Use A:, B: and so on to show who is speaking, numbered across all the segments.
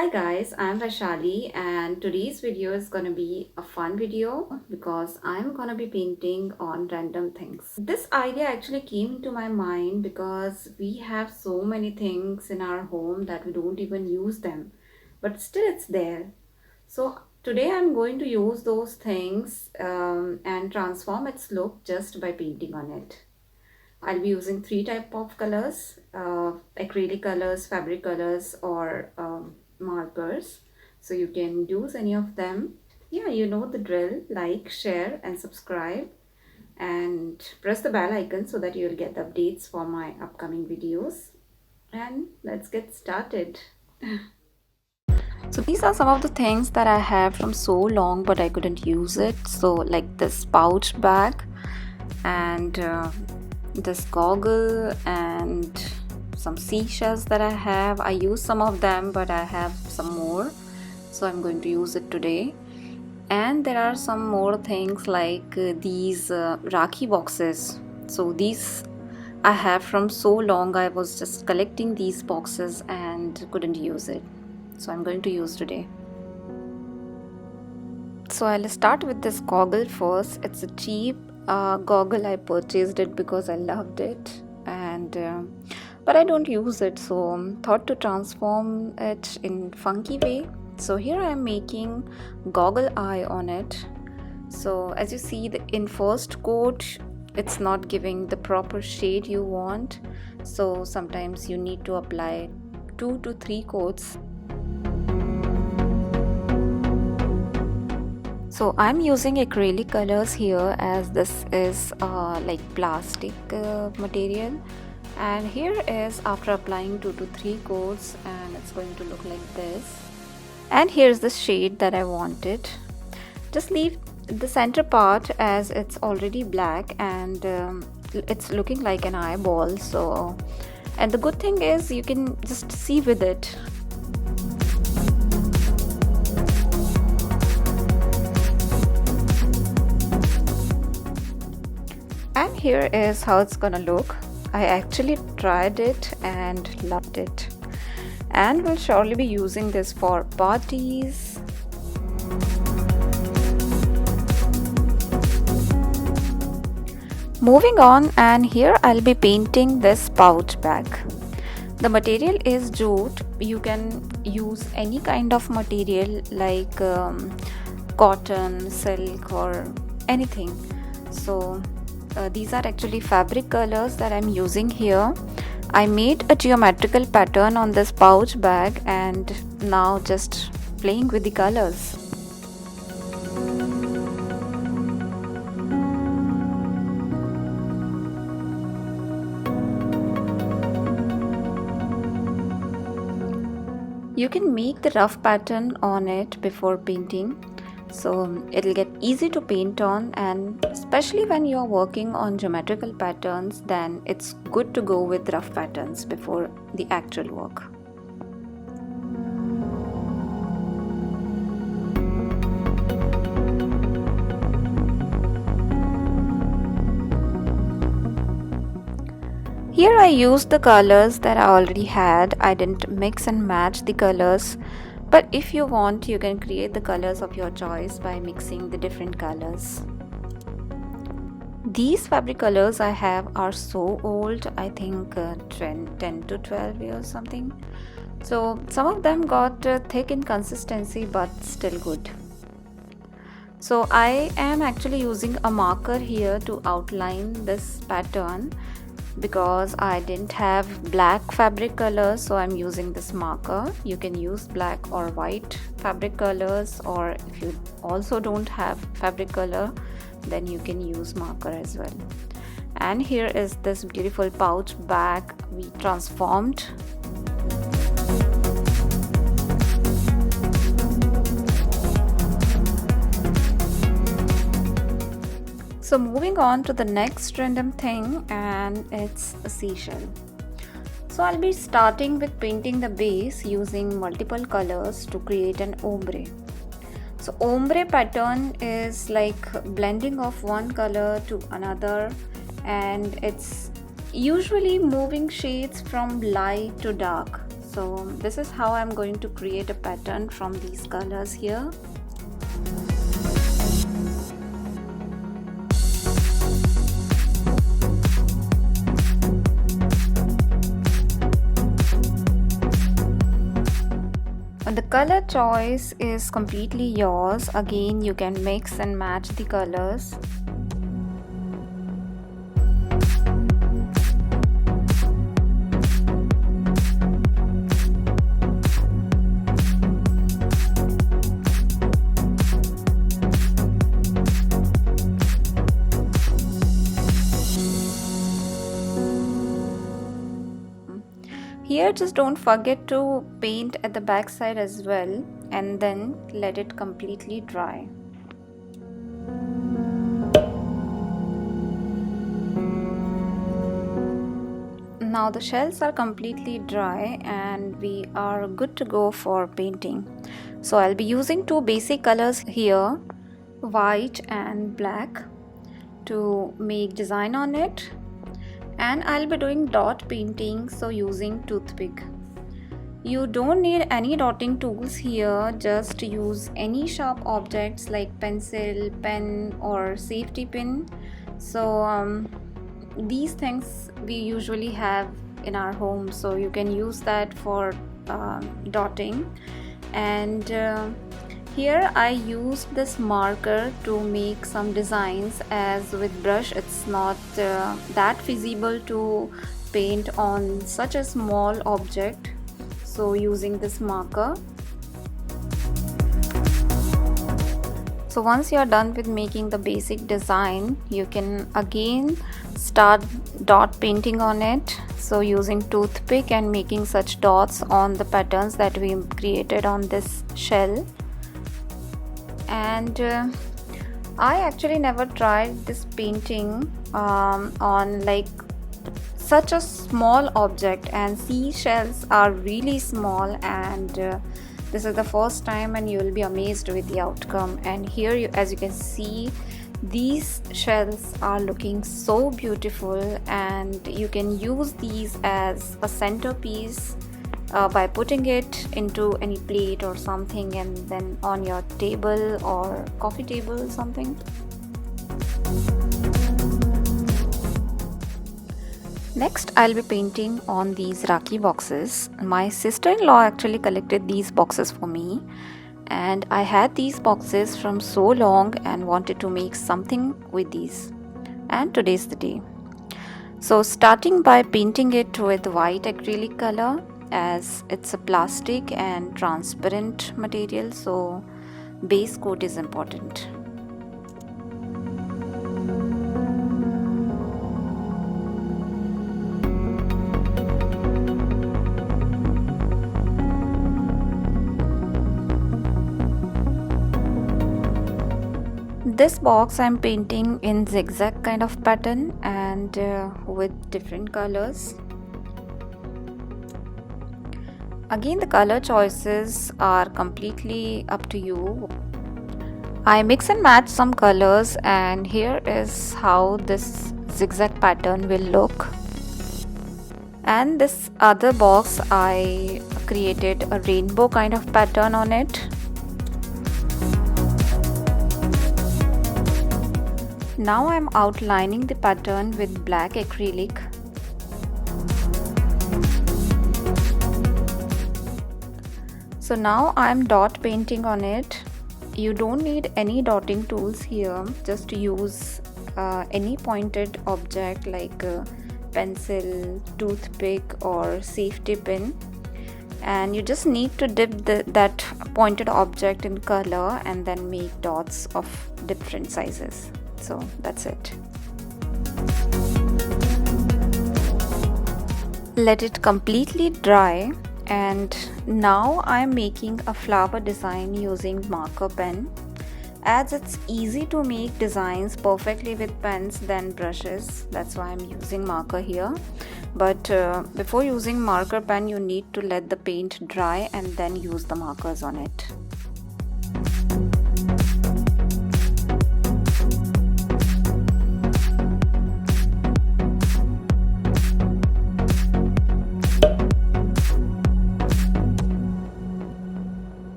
A: Hi guys, I'm Vaishali and today's video is gonna be a fun video because I'm gonna be painting on random things. This idea actually came into my mind because we have so many things in our home that we don't even use them, but still it's there. So today I'm going to use those things and transform its look just by painting on it. I'll be using three type of colors, acrylic colors, fabric colors, or markers. So you can use any of them. Yeah, you know the drill. Like, share and subscribe and press the bell icon so that you'll get the updates for my upcoming videos. And let's get started. So these are some of the things that I have from so long but I couldn't use it. So like this pouch bag and this goggle and some seashells that I have. I use some of them but I have some more, so I'm going to use it today. And there are some more things like these Rakhi boxes. So these I have from so long. I was just collecting these boxes and couldn't use it, so I'm going to use today. So I'll start with this goggle first. It's a cheap goggle. I purchased it because I loved it, and but I don't use it, so thought to transform it in funky way. So here I am making goggle eye on it. So as you see, in first coat it's not giving the proper shade you want, so sometimes you need to apply 2 to 3 coats. So I'm using acrylic colors here, as this is like plastic material, and here is after applying 2 to 3 coats, and it's going to look like this. And here's the shade that I wanted. Just leave the center part as it's already black, and it's looking like an eyeball. So, and the good thing is you can just see with it. And here is how it's gonna look. I actually tried it and loved it, and will surely be using this for parties. Moving on, and here I'll be painting this pouch bag. The material is jute. You can use any kind of material like cotton, silk, or anything. So these are actually fabric colors that I'm using here. I made a geometrical pattern on this pouch bag and now just playing with the colors. You can make the rough pattern on it before painting, so it'll get easy to paint on, and especially when you're working on geometrical patterns, then it's good to go with rough patterns before the actual work. Here I used the colors that I already had. I didn't mix and match the colors. But if you want, you can create the colors of your choice by mixing the different colors. These fabric colors I have are so old, I think 10 to 12 years something. So some of them got thick in consistency but still good. So I am actually using a marker here to outline this pattern, because I didn't have black fabric colors, so I'm using this marker. You can use black or white fabric colors, or if you also don't have fabric color, then you can use marker as well. And here is this beautiful pouch bag we transformed. So moving on to the next random thing, and it's a seashell. So I'll be starting with painting the base using multiple colors to create an ombre. So ombre pattern is like blending of one color to another, and it's usually moving shades from light to dark. So this is how I'm going to create a pattern from these colors here. The color choice is completely yours. Again, you can mix and match the colors. Here just don't forget to paint at the back side as well, and then let it completely dry. Now the shells are completely dry and we are good to go for painting. So I'll be using two basic colors here, white and black, to make design on it. And I'll be doing dot painting, so using toothpick. You don't need any dotting tools here, just use any sharp objects like pencil, pen or safety pin. So these things we usually have in our home, so you can use that for dotting. And here I used this marker to make some designs, as with brush it's not that feasible to paint on such a small object, so using this marker. So once you are done with making the basic design, you can again start dot painting on it, so using toothpick and making such dots on the patterns that we created on this shell. And I actually never tried this painting on like such a small object, and seashells are really small, and this is the first time and you will be amazed with the outcome. And here as you can see, these shells are looking so beautiful, and you can use these as a centerpiece by putting it into any plate or something, and then on your table or coffee table something. Next, I'll be painting on these Rakhi boxes. My sister-in-law actually collected these boxes for me, and I had these boxes from so long and wanted to make something with these, and today's the day. So starting by painting it with white acrylic color, as it's a plastic and transparent material, so base coat is important. This box I'm painting in zigzag kind of pattern and with different colors. Again, the color choices are completely up to you. I mix and match some colors, and here is how this zigzag pattern will look. And this other box, I created a rainbow kind of pattern on it. Now I'm outlining the pattern with black acrylic. So now I'm dot painting on it. You don't need any dotting tools here, just use any pointed object like a pencil, toothpick or safety pin, and you just need to dip that pointed object in color and then make dots of different sizes. So that's it. Let it completely dry, and now I'm making a flower design using marker pen. As it's easy to make designs perfectly with pens than brushes, that's why I'm using marker here. But before using marker pen, you need to let the paint dry and then use the markers on it.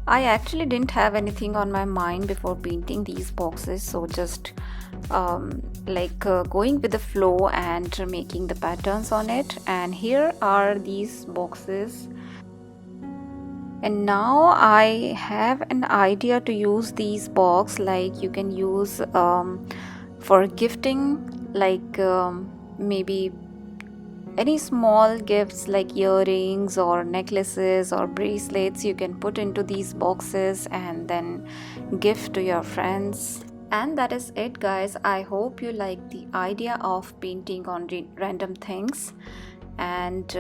A: I actually didn't have anything on my mind before painting these boxes, so just going with the flow and making the patterns on it. And here are these boxes, and now I have an idea to use these box. Like you can use for gifting, like maybe any small gifts like earrings or necklaces or bracelets you can put into these boxes and then gift to your friends. And that is it, guys. I hope you like the idea of painting on random things. And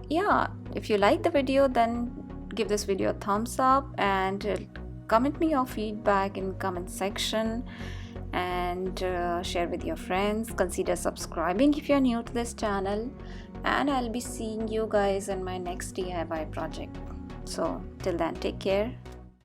A: yeah, if you like the video, then give this video a thumbs up and comment me your feedback in comment section, and share with your friends. Consider subscribing if you're new to this channel, and I'll be seeing you guys in my next DIY project. So till then, take care.